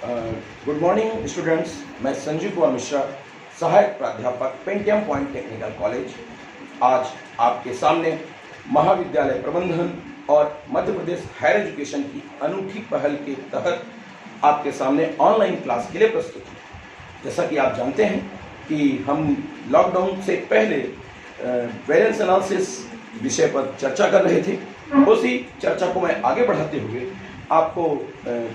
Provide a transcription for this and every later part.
Good morning students, मैं संजीव कुमार मिश्रा, सहायक प्राध्यापक पेंटियम पॉइंट टेक्निकल कॉलेज, आज आपके सामने महाविद्यालय प्रबंधन और मध्य प्रदेश हायर एजुकेशन की अनूठी पहल के तहत आपके सामने ऑनलाइन क्लास के लिए प्रस्तुत हूँ। जैसा कि आप जानते हैं कि हम लॉकडाउन से पहले वेरिएंस एनालिसिस विषय पर चर्चा कर रहे थे। उसी चर्चा को मैं आगे बढ़ाते हुए आपको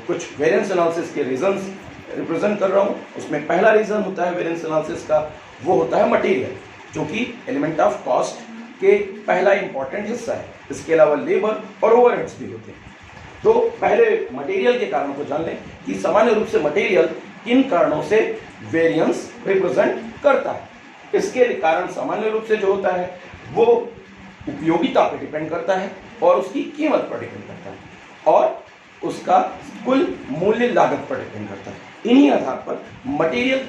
कुछ वेरिएंस एनालिसिस के रीजंस रिप्रेजेंट कर रहा हूँ। उसमें पहला रीजन होता है वेरिएंस एनालिसिस का, वो होता है मटेरियल, जो कि एलिमेंट ऑफ कॉस्ट के पहला इंपॉर्टेंट हिस्सा है। इसके अलावा लेबर और ओवरहेड्स भी होते हैं। तो पहले मटेरियल के कारणों को जान लें कि सामान्य रूप से मटेरियल किन कारणों से वेरिएंस रिप्रेजेंट करता है। इसके कारण सामान्य रूप से जो होता है वो उपयोगिता पर डिपेंड करता है और उसकी कीमत पर डिपेंड करता है और उसका कुल मूल्य लागत पर डिपेंड करता है। इन्हीं आधार पर मटेरियल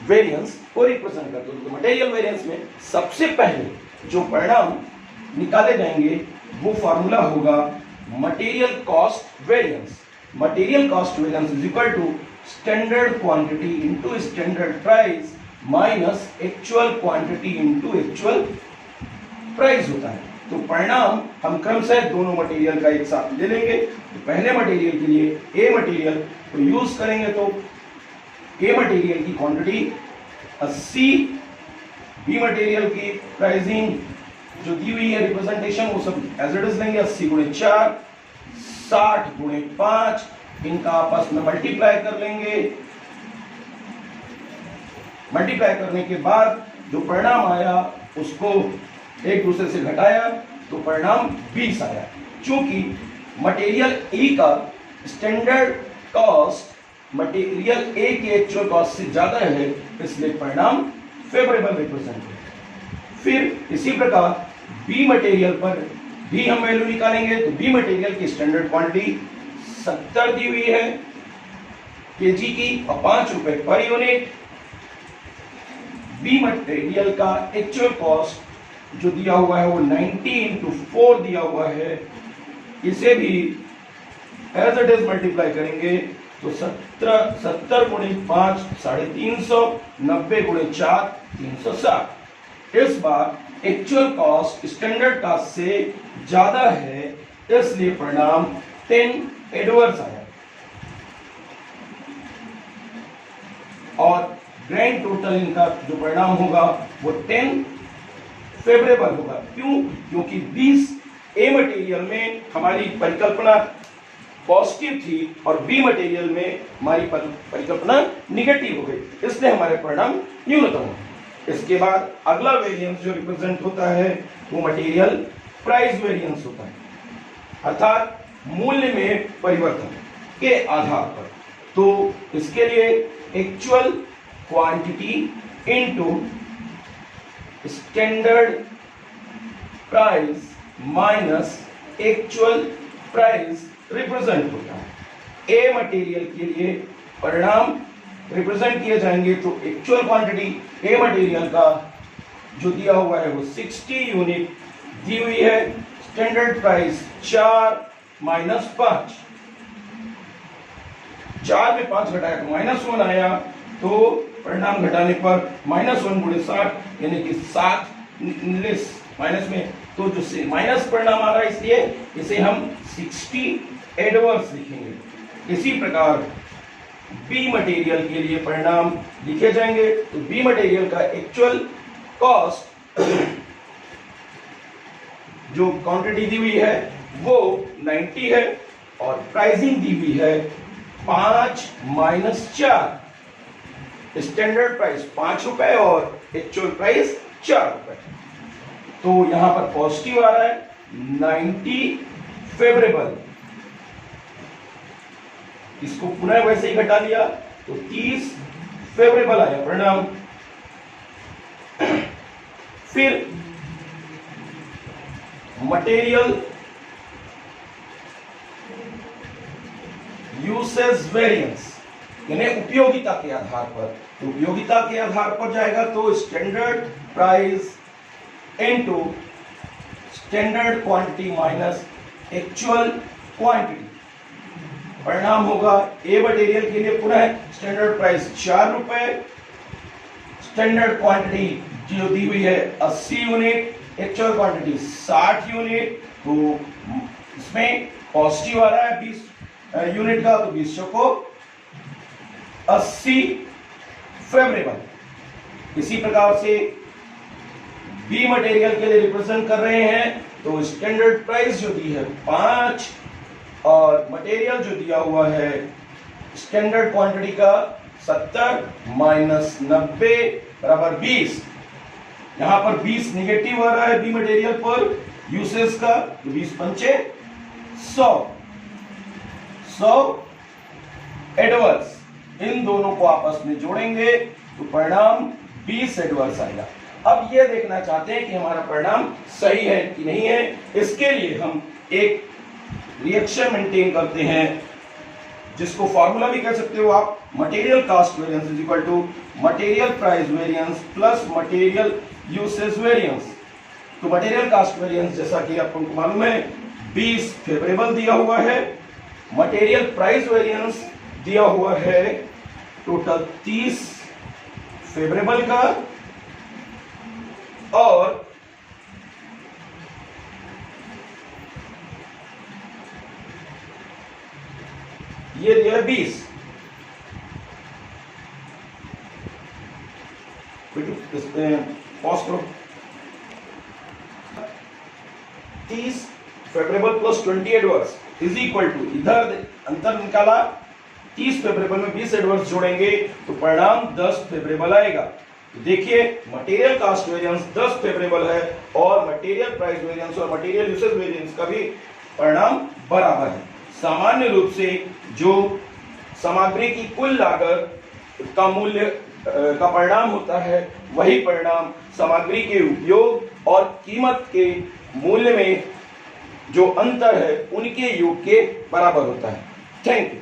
वेरिएंस को रिप्रेजेंट करते हैं। तो मटेरियल वेरिएंस में सबसे पहले जो परिणाम निकाले जाएंगे वो फार्मूला होगा material cost variance. Material cost variance is equal to standard quantity into standard price minus actual quantity into actual price होता है। तो परिणाम हम क्रमशः दोनों मटेरियल का एक साथ ले लेंगे। तो पहले मटेरियल के लिए ए मटेरियल को यूज करेंगे तो ए मटेरियल की क्वांटिटी 80, बी मटेरियल की प्राइसिंग जो दी हुई है रिप्रेजेंटेशन वो सब एज इट इज लेंगे। 80 गुणे 4, 60 गुणे 5, इनका आपस में मल्टीप्लाई कर लेंगे। मल्टीप्लाई करने के बाद जो परिणाम आया उसको एक दूसरे से घटाया तो परिणाम 20 आया। चूंकि मटेरियल ए का स्टैंडर्ड कॉस्ट मटेरियल ए के एक्चुअल कॉस्ट से ज्यादा है, इसलिए परिणाम फेवरेबल रिप्रेजेंट है। फिर इसी प्रकार बी मटेरियल पर भी हम वैल्यू निकालेंगे। तो बी मटेरियल की स्टैंडर्ड क्वांटिटी 70 दी हुई है केजी की और 5 रुपए पर यूनिट। बी मटेरियल का एक्चुअल कॉस्ट जो दिया हुआ है वो 90 इंटू 4 दिया हुआ है। इसे भी एज इट इज मल्टीप्लाई करेंगे तो 70 गुणे 5 350, 90 गुणे 4 360। इस बार एक्चुअल कॉस्ट स्टैंडर्ड कॉस्ट से ज्यादा है, इसलिए परिणाम 10 एडवर्स आया और ग्रैंड टोटल इनका जो परिणाम होगा वो 10 फेवरेबल होगा। क्यों? क्योंकि 20 ए मटेरियल में हमारी परिकल्पना पॉजिटिव थी और बी मटेरियल में हमारी परिकल्पना निगेटिव हो गई, इसलिए हमारे परिणाम न्यूनतम हो। इसके बाद अगला वेरिएंस जो रिप्रेजेंट होता है वो मटेरियल प्राइस वेरिएंस होता है, अर्थात मूल्य में परिवर्तन के आधार पर। तो इसके लिए actual quantity into standard price minus actual price represent होता है। ए मटेरियल के लिए परिणाम रिप्रेजेंट किए जाएंगे तो एक्चुअल क्वांटिटी ए मटेरियल का जो दिया हुआ है वो 60 यूनिट दी हुई है। स्टैंडर्ड प्राइस 4 माइनस 5, 4 में 5 घटाया तो -1 आया। तो परिणाम घटाने पर -1 गुणे 60 यानी कि 7 माइनस में, तो जो माइनस परिणाम आ रहा है इसलिए इसे हम 60 एडवर्स लिखेंगे। इसी प्रकार बी मटेरियल के लिए परिणाम लिखे जाएंगे। तो बी मटेरियल का एक्चुअल कॉस्ट जो क्वांटिटी दी हुई है वो 90 है और प्राइसिंग दी हुई है 5 माइनस 4। स्टैंडर्ड प्राइस 5 रुपए और एक्चुअल प्राइस 4 रुपए। तो यहां पर पॉजिटिव आ रहा है, 90 फेवरेबल। इसको पुनः वैसे ही घटा लिया तो 30 फेवरेबल आया परिणाम। फिर मटेरियल यूसेज वेरिएंस यानी उपयोगिता के आधार पर। तो उपयोगिता के आधार पर जाएगा तो standard price into standard quantity minus actual quantity. परिणाम होगा ए मटेरियल के लिए पुनः स्टैंडर्ड प्राइस 4 रुपए, स्टैंडर्ड क्वांटिटी जो दी हुई है 80 यूनिट, एक्चुअल क्वांटिटी 60 यूनिट, तो इसमें पॉजिटिव आ रहा है 20 यूनिट का, तो 20 को 80 फेवरेबल। इसी प्रकार से बी मटेरियल के लिए रिप्रेजेंट कर रहे हैं, तो स्टैंडर्ड प्राइस जो दी है 5 और मटेरियल जो दिया हुआ है स्टैंडर्ड क्वांटिटी का 70 माइनस 90 बराबर 20। यहां पर 20 निगेटिव आ रहा है बी मटेरियल पर यूसेज का, तो 20 पंचे 100 एडवर्स, इन दोनों को आपस में जोड़ेंगे तो परिणाम 20 एडवर्स आएगा। अब ये देखना चाहते हैं कि हमारा परिणाम सही है कि नहीं है। इसके लिए हम एक रिएक्शन मेंटेन करते हैं, जिसको फॉर्मूला भी कह सकते हो आप, material cost variance is equal to material price variance plus material usage variance. तो मटेरियल कास्ट वेरिएंस जैसा कि आपको मालूम है 20 फेवरेबल दिया हुआ है, मटेरियल प्राइस वेरिएंस दिया हुआ है टोटल 30 फेवरेबल का, और ये दिया है 20। पॉज करो, 30 favourable plus 20 adverse is equal to, इधर अंतर निकाला, 30 फेवरेबल में 20 एडवर्स जोड़ेंगे तो परिणाम 10 फेवरेबल आएगा। तो देखिए मटेरियल कास्ट वेरिएंस 10 फेवरेबल है और मटेरियल प्राइस वेरिएंस और मटेरियल यूसेज वेरिएंस का भी परिणाम बराबर है। सामान्य रूप से जो सामग्री की कुल लागत का मूल्य का परिणाम होता है, वही परिणाम सामग्री के उपयोग और कीमत के मूल्य में जो अंतर है उनके योग के बराबर होता है। Thank you.